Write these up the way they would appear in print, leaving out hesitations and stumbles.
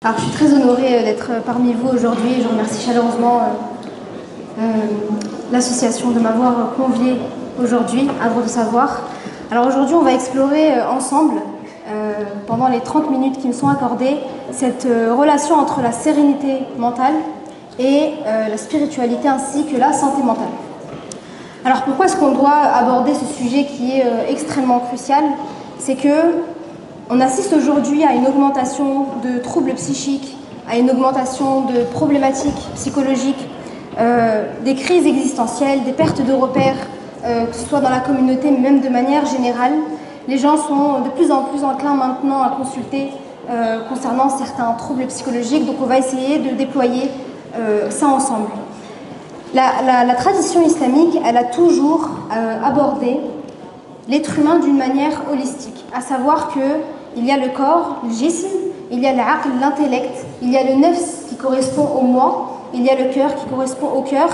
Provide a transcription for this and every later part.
Alors, je suis très honorée d'être parmi vous aujourd'hui. Je remercie chaleureusement l'association de m'avoir conviée aujourd'hui à Droit de Savoir. Alors aujourd'hui, on va explorer ensemble, pendant les 30 minutes qui me sont accordées, cette relation entre la sérénité mentale et la spiritualité ainsi que la santé mentale. Alors pourquoi est-ce qu'on doit aborder ce sujet qui est extrêmement crucial? C'est que on assiste aujourd'hui à une augmentation de troubles psychiques, à une augmentation de problématiques psychologiques, des crises existentielles, des pertes de repères, que ce soit dans la communauté, mais même de manière générale. Les gens sont de plus en plus enclins maintenant à consulter concernant certains troubles psychologiques, donc on va essayer de déployer ça ensemble. La tradition islamique, elle a toujours abordé l'être humain d'une manière holistique, à savoir qu'il y a le corps, le jism, il y a l'aql, l'intellect, il y a le nafs qui correspond au moi, il y a le cœur qui correspond au cœur,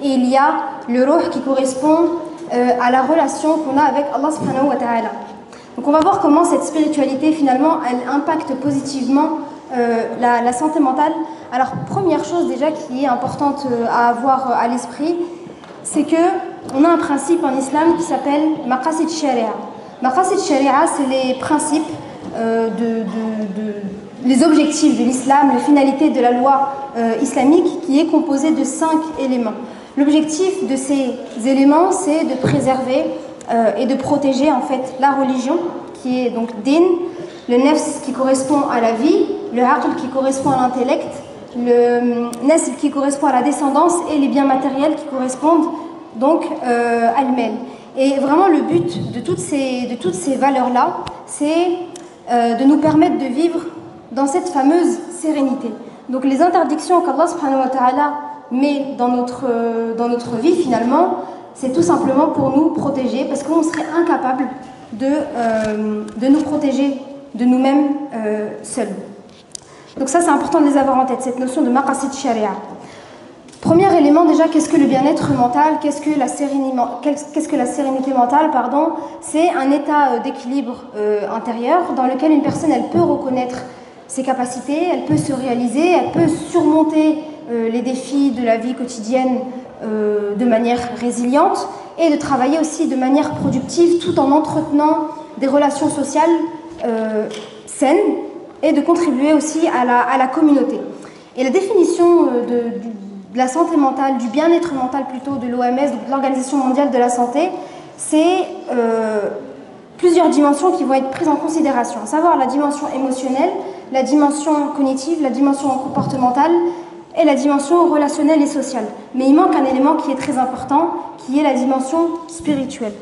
et il y a le ruh qui correspond à la relation qu'on a avec Allah subhanahu wa ta'ala. Donc on va voir comment cette spiritualité finalement elle impacte positivement la santé mentale. Alors première chose déjà qui est importante à avoir à l'esprit, c'est que on a un principe en islam qui s'appelle maqasid sharia. Maqasid sharia, c'est les principes, les objectifs de l'islam, les finalités de la loi islamique qui est composée de 5 éléments. L'objectif de ces éléments, c'est de préserver et de protéger en fait la religion qui est donc din, le nafs qui correspond à la vie, le aql qui correspond à l'intellect, le nasl qui correspond à la descendance et les biens matériels qui correspondent donc à l'mal. Et vraiment le but de toutes ces valeurs-là, c'est de nous permettre de vivre dans cette fameuse sérénité. Donc les interdictions qu'Allah subhanahu wa ta'ala met dans notre vie finalement, c'est tout simplement pour nous protéger, parce qu'on serait incapable de nous protéger de nous-mêmes seuls. Donc ça c'est important de les avoir en tête, cette notion de maqasid sharia. Premier élément déjà, qu'est-ce que le bien-être mental, qu'est-ce que la sérénité mentale, pardon. C'est un état d'équilibre intérieur dans lequel une personne elle peut reconnaître ses capacités, elle peut se réaliser, elle peut surmonter les défis de la vie quotidienne de manière résiliente et de travailler aussi de manière productive tout en entretenant des relations sociales saines et de contribuer aussi à la communauté. Et la définition de la santé mentale, du bien-être mental plutôt, de l'OMS, de l'Organisation mondiale de la santé, c'est plusieurs dimensions qui vont être prises en considération, à savoir la dimension émotionnelle, la dimension cognitive, la dimension comportementale et la dimension relationnelle et sociale. Mais il manque un élément qui est très important, qui est la dimension spirituelle.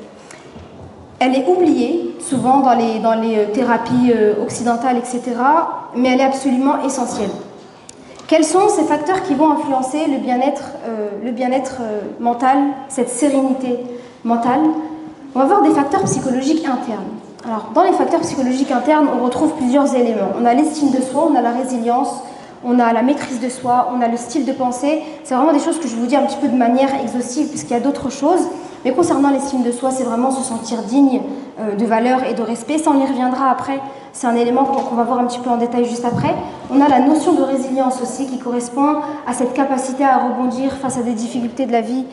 Elle est oubliée souvent dans les thérapies occidentales, etc., mais elle est absolument essentielle. Quels sont ces facteurs qui vont influencer le bien-être mental, cette sérénité mentale? On va voir des facteurs psychologiques internes. Alors, dans les facteurs psychologiques internes, on retrouve plusieurs éléments. On a l'estime de soi, on a la résilience, on a la maîtrise de soi, on a le style de pensée. C'est vraiment des choses que je vais vous dire un petit peu de manière exhaustive, puisqu'il y a d'autres choses. Mais concernant l'estime de soi, c'est vraiment se sentir digne de valeur et de respect. Ça, on y reviendra après. C'est un élément qu'on va voir un petit peu en détail juste après. On a la notion de résilience aussi qui correspond à cette capacité à rebondir face à des difficultés de la vie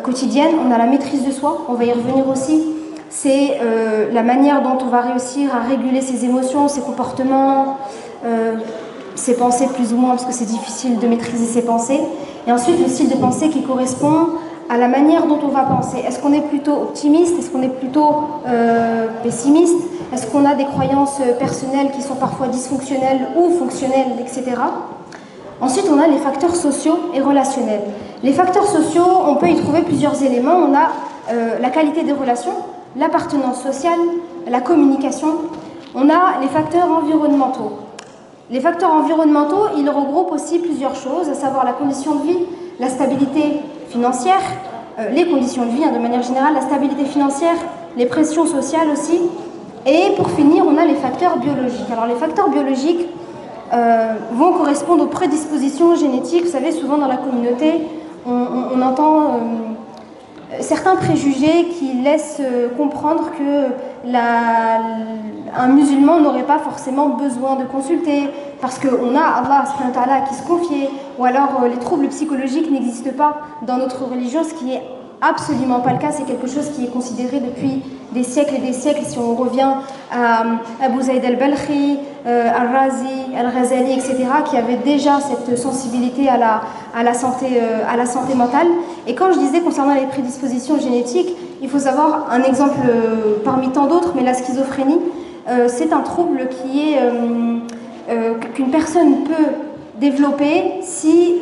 quotidienne. On a la maîtrise de soi, on va y revenir aussi. C'est la manière dont on va réussir à réguler ses émotions, ses comportements, ses pensées plus ou moins, parce que c'est difficile de maîtriser ses pensées. Et ensuite, le style de pensée qui correspond à la manière dont on va penser. Est-ce qu'on est plutôt optimiste? Est-ce qu'on est plutôt pessimiste? Est-ce qu'on a des croyances personnelles qui sont parfois dysfonctionnelles ou fonctionnelles, etc. Ensuite, on a les facteurs sociaux et relationnels. Les facteurs sociaux, on peut y trouver plusieurs éléments. On a la qualité des relations, l'appartenance sociale, la communication. On a les facteurs environnementaux. Les facteurs environnementaux, ils regroupent aussi plusieurs choses, à savoir la condition de vie, la stabilité financière, les conditions de vie de manière générale, la stabilité financière, les pressions sociales aussi. Et pour finir, on a les facteurs biologiques. Alors les facteurs biologiques vont correspondre aux prédispositions génétiques. Vous savez, souvent dans la communauté, on entend certains préjugés qui laissent comprendre que un musulman n'aurait pas forcément besoin de consulter parce qu'on a Allah subhanahu wa ta'ala à qui se confier, ou alors les troubles psychologiques n'existent pas dans notre religion, ce qui est absolument pas le cas. C'est quelque chose qui est considéré depuis des siècles et des siècles. Si on revient à Abu Zayd al-Balkhi, al-Razi, al-Ghazali, etc., qui avaient déjà cette sensibilité à la santé mentale. Et quand je disais concernant les prédispositions génétiques, il faut savoir un exemple parmi tant d'autres, mais la schizophrénie, c'est un trouble qu'une personne peut développer si,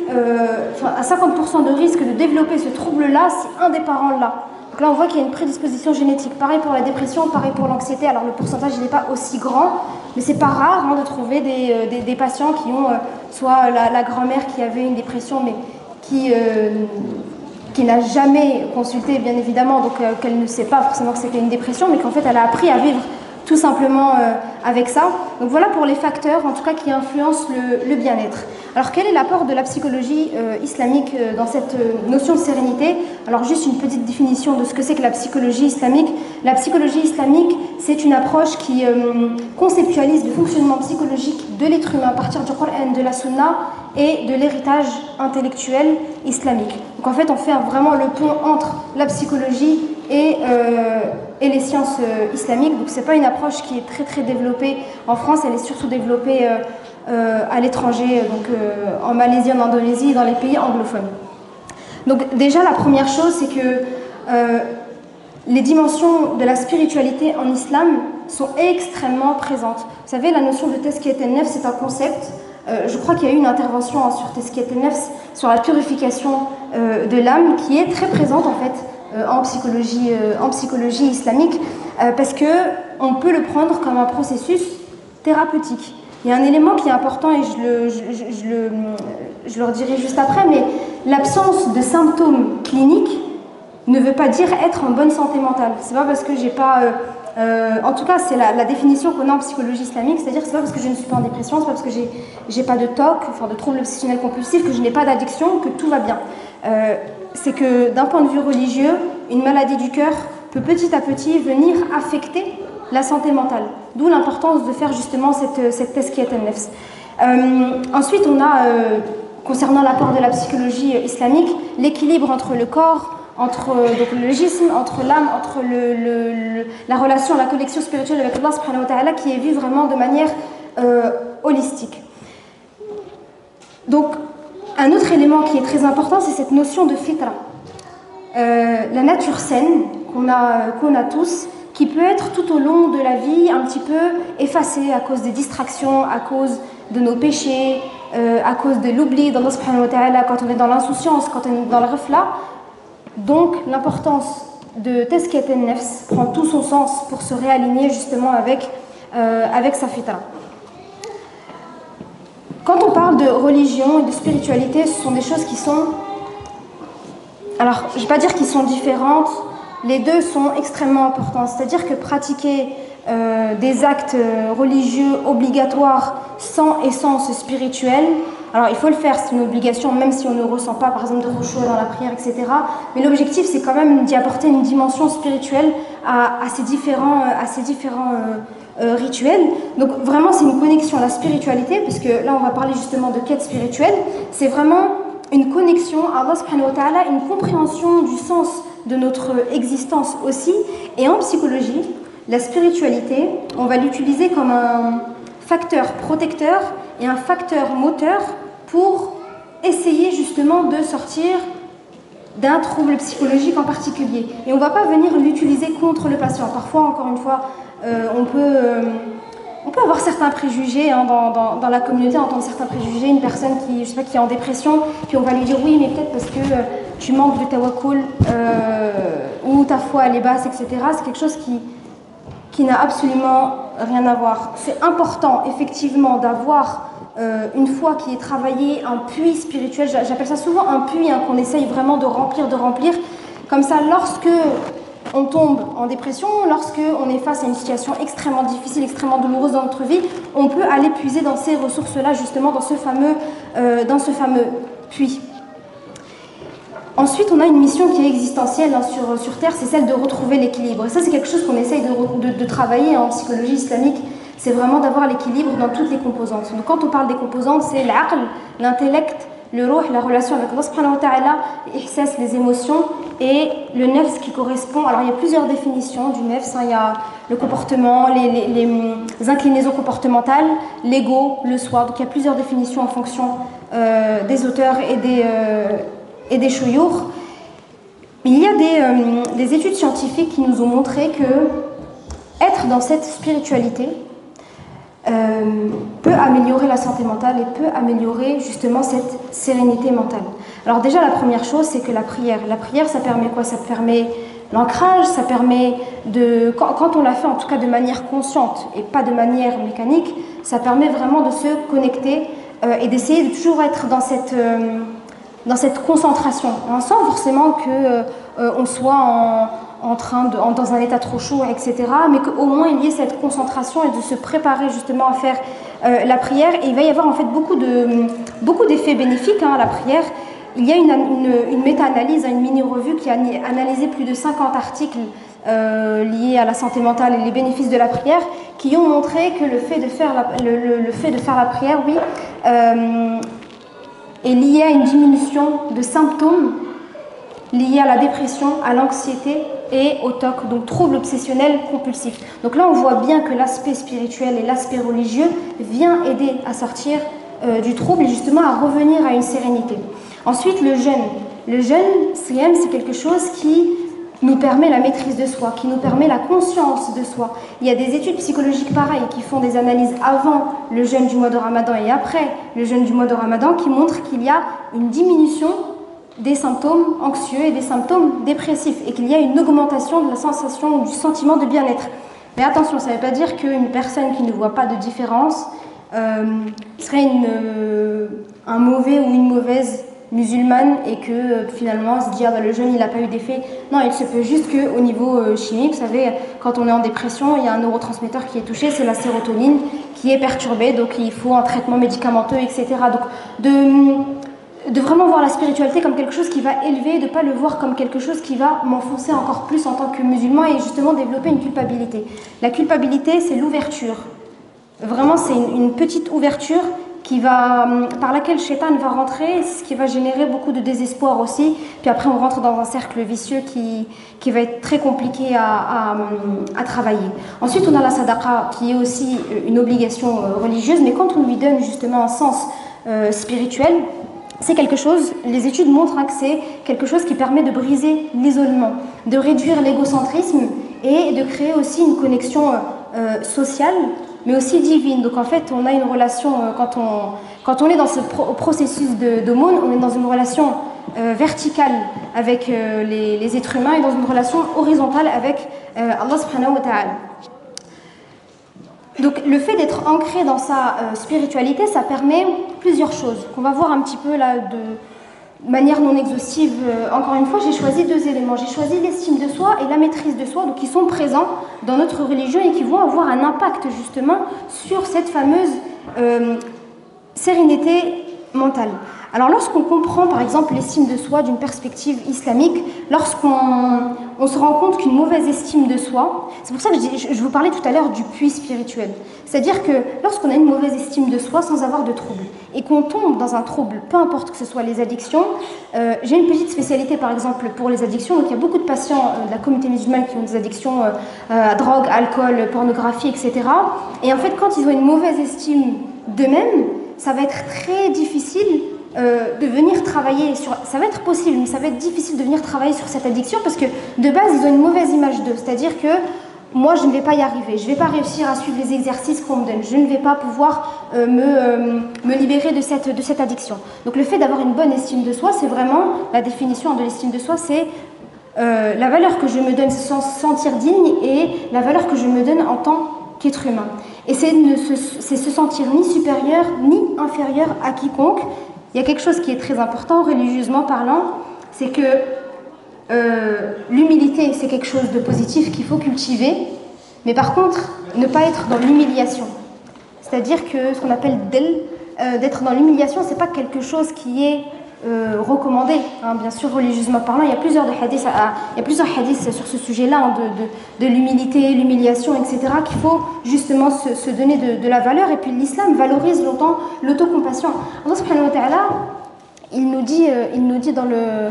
à 50% de risque de développer ce trouble-là si un des parents l'a. Donc là, on voit qu'il y a une prédisposition génétique. Pareil pour la dépression, pareil pour l'anxiété. Alors le pourcentage, il n'est pas aussi grand, mais c'est pas rare de trouver des patients qui ont soit la grand-mère qui avait une dépression, mais qui n'a jamais consulté, bien évidemment, donc qu'elle ne sait pas forcément que c'était une dépression, mais qu'en fait, elle a appris à vivre tout simplement avec ça. Donc voilà pour les facteurs, en tout cas, qui influencent le bien-être. Alors quel est l'apport de la psychologie islamique dans cette notion de sérénité? Alors juste une petite définition de ce que c'est que la psychologie islamique. La psychologie islamique, c'est une approche qui conceptualise le fonctionnement psychologique de l'être humain à partir du Coran, de la Sunna et de l'héritage intellectuel islamique. Donc en fait, on fait vraiment le pont entre la psychologie et les sciences islamiques. Donc c'est pas une approche qui est très très développée en France, elle est surtout développée à l'étranger, donc en Malaisie, en Indonésie, dans les pays anglophones. Donc déjà la première chose, c'est que les dimensions de la spiritualité en islam sont extrêmement présentes. Vous savez, la notion de tazkiyat an-nafs, c'est un concept. Je crois qu'il y a eu une intervention sur tazkiyat an-nafs, sur la purification de l'âme, qui est très présente en fait en psychologie islamique, parce que on peut le prendre comme un processus thérapeutique. Il y a un élément qui est important et je le redirai juste après, mais l'absence de symptômes cliniques ne veut pas dire être en bonne santé mentale. C'est pas parce que j'ai pas... en tout cas, c'est la définition qu'on a en psychologie islamique, c'est-à-dire que c'est pas parce que je ne suis pas en dépression, c'est pas parce que j'ai pas de TOC, enfin de troubles obsessionnels compulsifs, que je n'ai pas d'addiction, que tout va bien. C'est que d'un point de vue religieux, une maladie du cœur peut petit à petit venir affecter la santé mentale. D'où l'importance de faire justement cette tazkiyat an-nafs. Ensuite, on a, concernant l'apport de la psychologie islamique, l'équilibre entre le corps, entre donc le jism, entre l'âme, entre la relation, la connexion spirituelle avec Allah subhanahu wa ta'ala, qui est vue vraiment de manière holistique. Donc, un autre élément qui est très important, c'est cette notion de fitra. La nature saine qu'on a tous, qui peut être tout au long de la vie un petit peu effacée à cause des distractions, à cause de nos péchés, à cause de l'oubli d'Allah subhanahu wa ta'ala, quand on est dans l'insouciance, quand on est dans le ghafla. Donc l'importance de tazkiyat an-nafs prend tout son sens pour se réaligner justement avec sa fitra. Quand on parle de religion et de spiritualité, ce sont des choses qui sont... Alors, je ne vais pas dire qu'ils sont différentes, les deux sont extrêmement importants. C'est-à-dire que pratiquer des actes religieux obligatoires sans essence spirituelle, alors il faut le faire, c'est une obligation, même si on ne ressent pas, par exemple, de khushu' dans la prière, etc. Mais l'objectif, c'est quand même d'y apporter une dimension spirituelle à ces différents rituels. Donc vraiment, c'est une connexion à la spiritualité, parce que là, on va parler justement de quête spirituelle. C'est vraiment une connexion à Allah subhanahu wa ta'ala, une compréhension du sens de notre existence aussi. Et en psychologie, la spiritualité, on va l'utiliser comme un facteur protecteur et un facteur moteur pour essayer justement de sortir d'un trouble psychologique en particulier. Et on ne va pas venir l'utiliser contre le patient. Parfois, encore une fois, on peut avoir certains préjugés dans la communauté, entendre certains préjugés, une personne qui est en dépression, puis on va lui dire oui, mais peut-être parce que tu manques de tawakkul ou ta foi elle est basse, etc. C'est quelque chose qui n'a absolument rien à voir. C'est important effectivement d'avoir une foi qui est travaillée, un puits spirituel, j'appelle ça souvent un puits qu'on essaye vraiment de remplir. Comme ça, lorsque on tombe en dépression, lorsque on est face à une situation extrêmement difficile, extrêmement douloureuse dans notre vie, on peut aller puiser dans ces ressources-là, justement, dans ce fameux puits. Ensuite, on a une mission qui est existentielle sur Terre, c'est celle de retrouver l'équilibre. Et ça, c'est quelque chose qu'on essaye de travailler en psychologie islamique. C'est vraiment d'avoir l'équilibre dans toutes les composantes. Donc, quand on parle des composantes, c'est l'aql, l'intellect, le ruh, la relation avec Allah subhanahu wa ta'ala, l'ihsas, les émotions, et le nefs qui correspond. Alors, il y a plusieurs définitions du nefs. Il y a le comportement, les inclinaisons comportementales, l'ego, le soi. Donc, il y a plusieurs définitions en fonction des auteurs et des shuyukh. Il y a des études scientifiques qui nous ont montré que être dans cette spiritualité peut améliorer la santé mentale et peut améliorer justement cette sérénité mentale. Alors déjà, la première chose, c'est que la prière, ça permet quoi? Ça permet l'ancrage, ça permet quand on la fait en tout cas de manière consciente et pas de manière mécanique, ça permet vraiment de se connecter et d'essayer de toujours être dans cette concentration, sans forcément qu'on soit dans un état trop chaud, etc., mais qu'au moins il y ait cette concentration et de se préparer justement à faire la prière. Et il va y avoir en fait beaucoup d'effets bénéfiques à la prière. Il y a une méta-analyse, une mini-revue qui a analysé plus de 50 articles liés à la santé mentale et les bénéfices de la prière, qui ont montré que le fait de faire la prière, oui, est lié à une diminution de symptômes liés à la dépression, à l'anxiété et au TOC, donc troubles obsessionnels compulsifs. Donc là, on voit bien que l'aspect spirituel et l'aspect religieux vient aider à sortir du trouble et justement à revenir à une sérénité. Ensuite, le jeûne. Le jeûne, c'est quelque chose qui nous permet la maîtrise de soi, qui nous permet la conscience de soi. Il y a des études psychologiques pareilles qui font des analyses avant le jeûne du mois de Ramadan et après le jeûne du mois de Ramadan qui montrent qu'il y a une diminution des symptômes anxieux et des symptômes dépressifs et qu'il y a une augmentation de la sensation, du sentiment de bien-être. Mais attention, ça ne veut pas dire qu'une personne qui ne voit pas de différence serait un mauvais ou une mauvaise musulmane et que finalement se dit le jeûne il n'a pas eu d'effet. Non, il se peut juste qu'au niveau chimique, vous savez, quand on est en dépression, il y a un neurotransmetteur qui est touché, c'est la sérotonine qui est perturbée, donc il faut un traitement médicamenteux, etc. Donc de vraiment voir la spiritualité comme quelque chose qui va élever, de ne pas le voir comme quelque chose qui va m'enfoncer encore plus en tant que musulman et justement développer une culpabilité. La culpabilité, c'est l'ouverture. Vraiment, c'est une petite ouverture par laquelle Shaitan va rentrer, ce qui va générer beaucoup de désespoir aussi. Puis après, on rentre dans un cercle vicieux qui va être très compliqué à travailler. Ensuite, on a la sadaqa, qui est aussi une obligation religieuse, mais quand on lui donne justement un sens spirituel, c'est quelque chose, les études montrent que c'est quelque chose qui permet de briser l'isolement, de réduire l'égocentrisme et de créer aussi une connexion sociale, mais aussi divine. Donc en fait, on a une relation, quand on est dans ce processus d'aumône, on est dans une relation verticale avec les êtres humains et dans une relation horizontale avec Allah subhanahu wa ta'ala. Donc le fait d'être ancré dans sa spiritualité, ça permet plusieurs choses qu'on va voir un petit peu là de manière non exhaustive. Encore une fois, j'ai choisi 2 éléments. J'ai choisi l'estime de soi et la maîtrise de soi, donc qui sont présents dans notre religion et qui vont avoir un impact justement sur cette fameuse sérénité mentale. Alors lorsqu'on comprend par exemple l'estime de soi d'une perspective islamique, lorsqu'on se rend compte qu'une mauvaise estime de soi, c'est pour ça que je vous parlais tout à l'heure du puits spirituel. C'est-à-dire que lorsqu'on a une mauvaise estime de soi sans avoir de trouble, et qu'on tombe dans un trouble, peu importe que ce soit les addictions, j'ai une petite spécialité par exemple pour les addictions, donc il y a beaucoup de patients de la communauté musulmane qui ont des addictions à drogue, alcool, pornographie, etc. Et en fait quand ils ont une mauvaise estime d'eux-mêmes, ça va être très difficile de venir travailler sur... Ça va être possible, mais ça va être difficile de venir travailler sur cette addiction parce que de base, ils ont une mauvaise image d'eux. C'est-à-dire que moi, je ne vais pas y arriver. Je ne vais pas réussir à suivre les exercices qu'on me donne. Je ne vais pas pouvoir me libérer de cette addiction. Donc le fait d'avoir une bonne estime de soi, c'est vraiment... La définition de l'estime de soi, c'est la valeur que je me donne sans se sentir digne et la valeur que je me donne en tant qu'être humain. Et c'est se sentir ni supérieur ni inférieur à quiconque. Il y a quelque chose qui est très important, religieusement parlant, c'est que l'humilité, c'est quelque chose de positif qu'il faut cultiver, mais par contre, ne pas être dans l'humiliation. C'est-à-dire que ce qu'on appelle d'être dans l'humiliation, c'est pas quelque chose qui est recommandé, hein, bien sûr religieusement parlant. Il y a plusieurs hadiths sur ce sujet-là, hein, de l'humilité, l'humiliation, etc., qu'il faut justement se donner de la valeur. Et puis l'islam valorise longtemps l'autocompassion. Allah subhanahu wa ta'ala, il nous dit dans le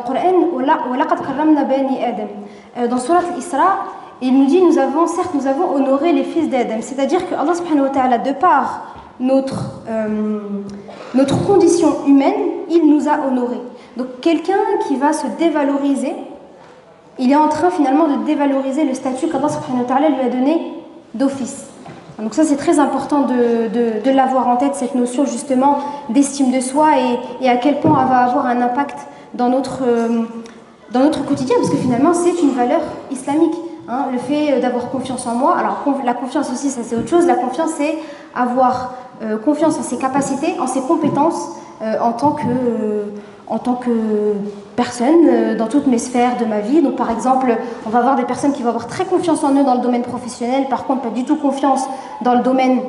Coran, وَلَقَدْ كَرَّمْنَا بَنِي آدَمَ. Dans Surat al-Isra, il nous dit, nous avons honoré les fils d'Adam. C'est-à-dire que Allah subhanahu wa ta'ala, de par notre condition humaine, il nous a honorés. Donc quelqu'un qui va se dévaloriser, il est en train finalement de dévaloriser le statut qu'Allah subhanahu wa ta'ala lui a donné d'office. Donc ça c'est très important de l'avoir en tête, cette notion justement d'estime de soi et à quel point elle va avoir un impact dans notre quotidien, parce que finalement c'est une valeur islamique. Hein, le fait d'avoir confiance en moi, alors la confiance aussi ça c'est autre chose, la confiance c'est avoir confiance en ses capacités, en ses compétences en tant que personne dans toutes mes sphères de ma vie. Donc par exemple, on va avoir des personnes qui vont avoir très confiance en eux dans le domaine professionnel, par contre pas du tout confiance dans le domaine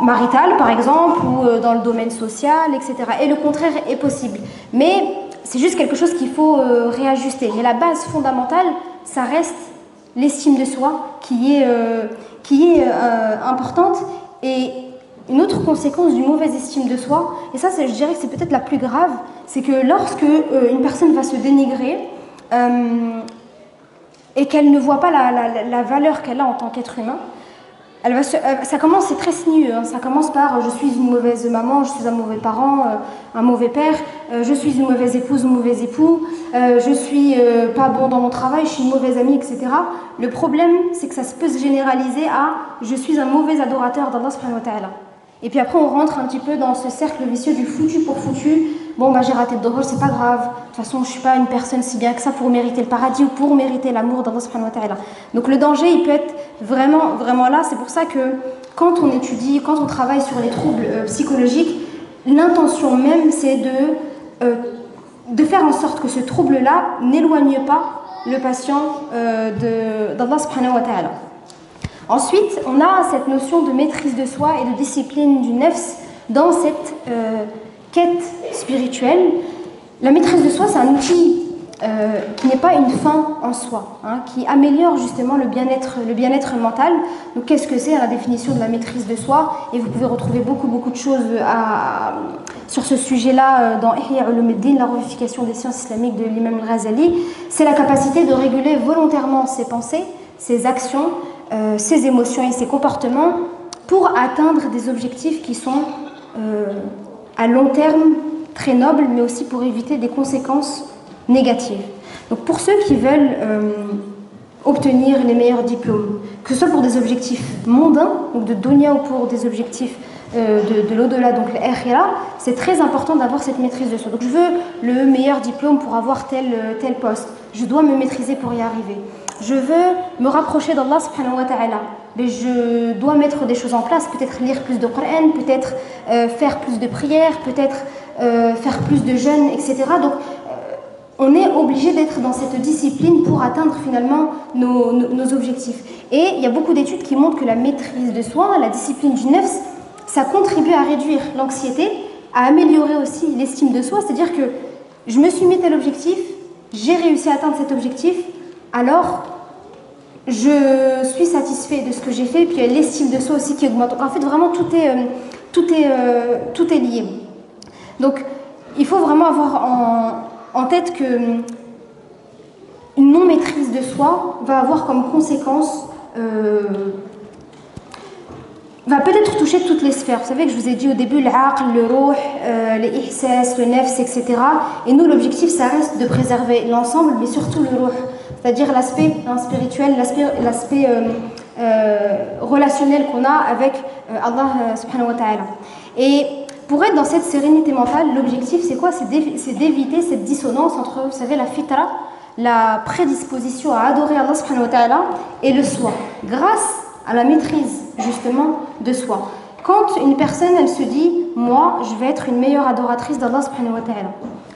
marital par exemple, ou dans le domaine social, etc. Et le contraire est possible. Mais c'est juste quelque chose qu'il faut réajuster. Mais la base fondamentale, ça reste l'estime de soi qui est importante. Et une autre conséquence d'une mauvaise estime de soi, et ça je dirais que c'est peut-être la plus grave, c'est que lorsque une personne va se dénigrer et qu'elle ne voit pas la valeur qu'elle a en tant qu'être humain, ça commence, c'est très sinueux, hein, ça commence par je suis une mauvaise maman, je suis un mauvais parent, un mauvais père, je suis une mauvaise épouse ou mauvais époux, je suis pas bon dans mon travail, je suis une mauvaise amie, etc. Le problème, c'est que ça peut se généraliser à je suis un mauvais adorateur d'Allah subhanahu wa ta'ala. Et puis après on rentre un petit peu dans ce cercle vicieux du foutu pour foutu. Bon bah j'ai raté le dohor, c'est pas grave. De toute façon je suis pas une personne si bien que ça pour mériter le paradis ou pour mériter l'amour d'Allah subhanahu wa ta'ala. Donc le danger il peut être vraiment là. C'est pour ça que quand on étudie, quand on travaille sur les troubles psychologiques, l'intention même c'est de faire en sorte que ce trouble-là n'éloigne pas le patient d'Allah subhanahu wa ta'ala. Ensuite, on a cette notion de maîtrise de soi et de discipline du nefs dans cette quête spirituelle. La maîtrise de soi, c'est un outil qui n'est pas une fin en soi, hein, qui améliore justement le bien-être mental. Donc qu'est-ce que c'est la définition de la maîtrise de soi? Et vous pouvez retrouver beaucoup de choses sur ce sujet-là dans Ihya Ulumuddin, la revivification des sciences islamiques de l'imam al-Ghazali. C'est la capacité de réguler volontairement ses pensées, ses actions, ses émotions et ses comportements pour atteindre des objectifs qui sont à long terme très nobles, mais aussi pour éviter des conséquences négatives. Donc pour ceux qui veulent obtenir les meilleurs diplômes, que ce soit pour des objectifs mondains, donc de dunya, ou pour des objectifs de l'au-delà, donc l'akhira, c'est très important d'avoir cette maîtrise de soi. Donc je veux le meilleur diplôme pour avoir tel poste, je dois me maîtriser pour y arriver. Je veux me rapprocher d'Allah subhanahu wa ta'ala, mais je dois mettre des choses en place, peut-être lire plus de Coran, peut-être faire plus de prières, peut-être faire plus de jeûnes, etc. Donc on est obligé d'être dans cette discipline pour atteindre finalement nos objectifs. Et il y a beaucoup d'études qui montrent que la maîtrise de soi, la discipline du nefs, ça contribue à réduire l'anxiété, à améliorer aussi l'estime de soi, c'est-à-dire que je me suis mis tel objectif, j'ai réussi à atteindre cet objectif, alors je suis satisfait de ce que j'ai fait, puis il y a l'estime de soi aussi qui augmente. Donc en fait vraiment tout est lié. Donc il faut vraiment avoir en tête que une non-maîtrise de soi va avoir comme conséquence va peut-être toucher toutes les sphères. Vous savez que je vous ai dit au début l'aql, le ruh, les ihsas, le nefs, etc. Et nous l'objectif ça reste de préserver l'ensemble, mais surtout le ruh, c'est-à-dire l'aspect spirituel, l'aspect relationnel qu'on a avec Allah subhanahu wa ta'ala. Et pour être dans cette sérénité mentale, l'objectif c'est quoi? C'est d'éviter cette dissonance entre, vous savez, la fitra, la prédisposition à adorer Allah subhanahu wa ta'ala, et le soi, grâce à la maîtrise justement de soi. Quand une personne elle se dit moi je vais être une meilleure adoratrice d'Allah subhanahu wa ta'ala,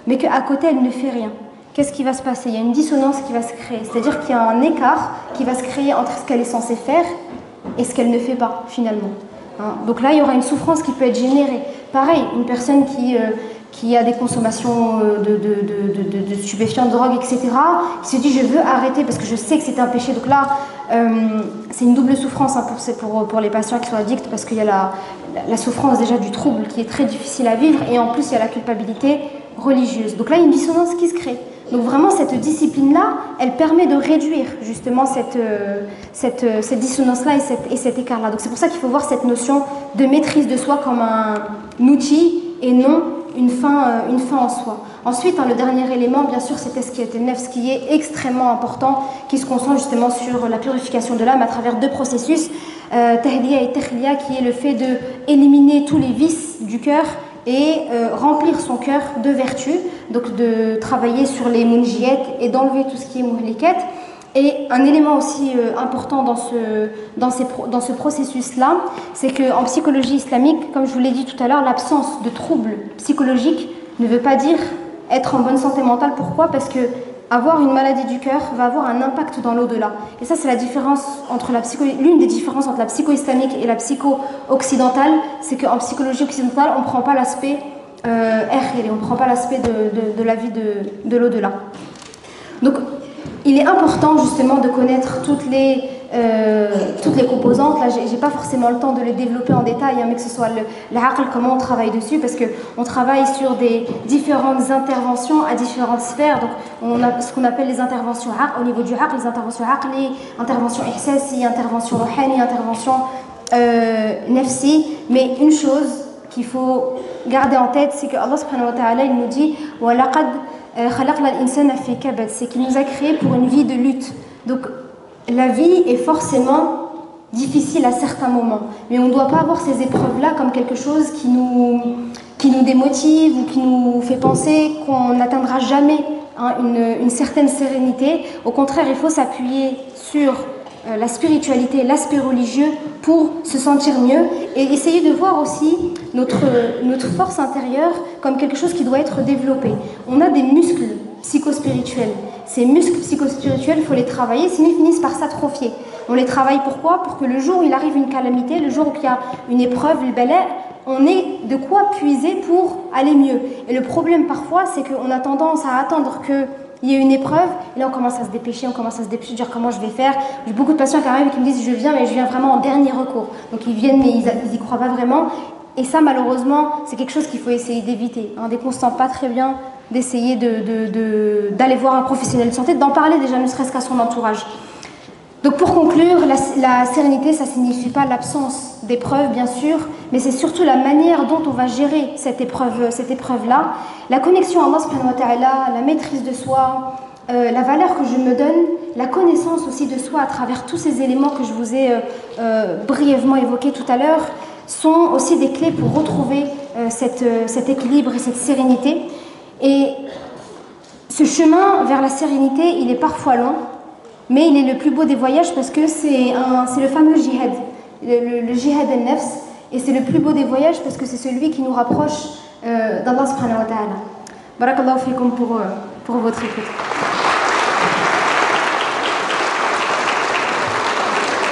mais qu'à côté elle ne fait rien, qu'est-ce qui va se passer? Il y a une dissonance qui va se créer, c'est-à-dire qu'il y a un écart qui va se créer entre ce qu'elle est censée faire et ce qu'elle ne fait pas finalement. Hein. Donc là, il y aura une souffrance qui peut être générée. Pareil, une personne qui a des consommations de stupéfiants, de drogue, etc., qui se dit je veux arrêter parce que je sais que c'est un péché. Donc là, c'est une double souffrance hein, pour les patients qui sont addicts parce qu'il y a la souffrance déjà du trouble qui est très difficile à vivre et en plus il y a la culpabilité religieuse. Donc là, il y a une dissonance qui se crée. Donc vraiment, cette discipline-là, elle permet de réduire justement cette dissonance-là et cet écart-là. Donc c'est pour ça qu'il faut voir cette notion de maîtrise de soi comme un outil et non une fin en soi. Ensuite, hein, le dernier élément, bien sûr, c'est tazkiyat an-nafs, qui est extrêmement important, qui se concentre justement sur la purification de l'âme à travers deux processus, tahliya et takhliya, qui est le fait d'éliminer tous les vices du cœur et remplir son cœur de vertu, donc de travailler sur les munjiyat et d'enlever tout ce qui est muhlikat. Et un élément aussi important dans ce processus-là, c'est qu'en psychologie islamique, comme je vous l'ai dit tout à l'heure, l'absence de troubles psychologiques ne veut pas dire être en bonne santé mentale. Pourquoi? Parce que avoir une maladie du cœur va avoir un impact dans l'au-delà. Et ça, c'est la différence entre l'une des différences entre la psycho-islamique et la psycho-occidentale, c'est qu'en psychologie occidentale, on ne prend pas l'aspect on ne prend pas l'aspect de la vie de l'au-delà. Donc, il est important justement de connaître toutes les composantes. Là, j'ai pas forcément le temps de les développer en détail, hein, mais que ce soit l'aql, comment on travaille dessus, parce qu'on travaille sur des différentes interventions à différentes sphères. Donc, on a ce qu'on appelle les interventions au niveau du aql, les interventions aqli, interventions ihsasi, interventions ruhani, interventions nafsi. Mais une chose qu'il faut garder en tête, c'est que Allah subhanahu wa ta'ala, il nous dit « Wa laqad c'est qu'il nous a créé pour une vie de lutte. Donc la vie est forcément difficile à certains moments, mais on ne doit pas voir ces épreuves-là comme quelque chose qui nous démotive ou qui nous fait penser qu'on n'atteindra jamais hein, une certaine sérénité. Au contraire, il faut s'appuyer sur la spiritualité, l'aspect religieux pour se sentir mieux et essayer de voir aussi notre force intérieure comme quelque chose qui doit être développé. On a des muscles psychospirituels. Ces muscles psychospirituels, il faut les travailler, sinon ils finissent par s'atrophier. On les travaille pourquoi? Pour que le jour où il arrive une calamité, le jour où il y a une épreuve, le bala, on ait de quoi puiser pour aller mieux. Et le problème parfois, c'est qu'on a tendance à attendre que il y a une épreuve, et là on commence à se dépêcher, on commence à se dépêcher, dire comment je vais faire. J'ai beaucoup de patients qui arrivent et qui me disent je viens, mais je viens vraiment en dernier recours. Donc ils viennent, mais ils y croient pas vraiment. Et ça, malheureusement, c'est quelque chose qu'il faut essayer d'éviter. Dès qu'on ne se sent pas très bien, d'essayer d'aller voir un professionnel de santé, d'en parler déjà, ne serait-ce qu'à son entourage. Donc pour conclure, la sérénité, ça ne signifie pas l'absence d'épreuves, bien sûr, mais c'est surtout la manière dont on va gérer cette épreuve-là. La connexion à Allah subhanahu wa ta'ala, la maîtrise de soi, la valeur que je me donne, la connaissance aussi de soi à travers tous ces éléments que je vous ai brièvement évoqués tout à l'heure, sont aussi des clés pour retrouver cet équilibre et cette sérénité. Et ce chemin vers la sérénité, il est parfois long, mais il est le plus beau des voyages parce que c'est le fameux jihad, le jihad al-nafs, et c'est le plus beau des voyages parce que c'est celui qui nous rapproche d'Allah subhanahu wa ta'ala. Barakallahu fikum pour votre écoute.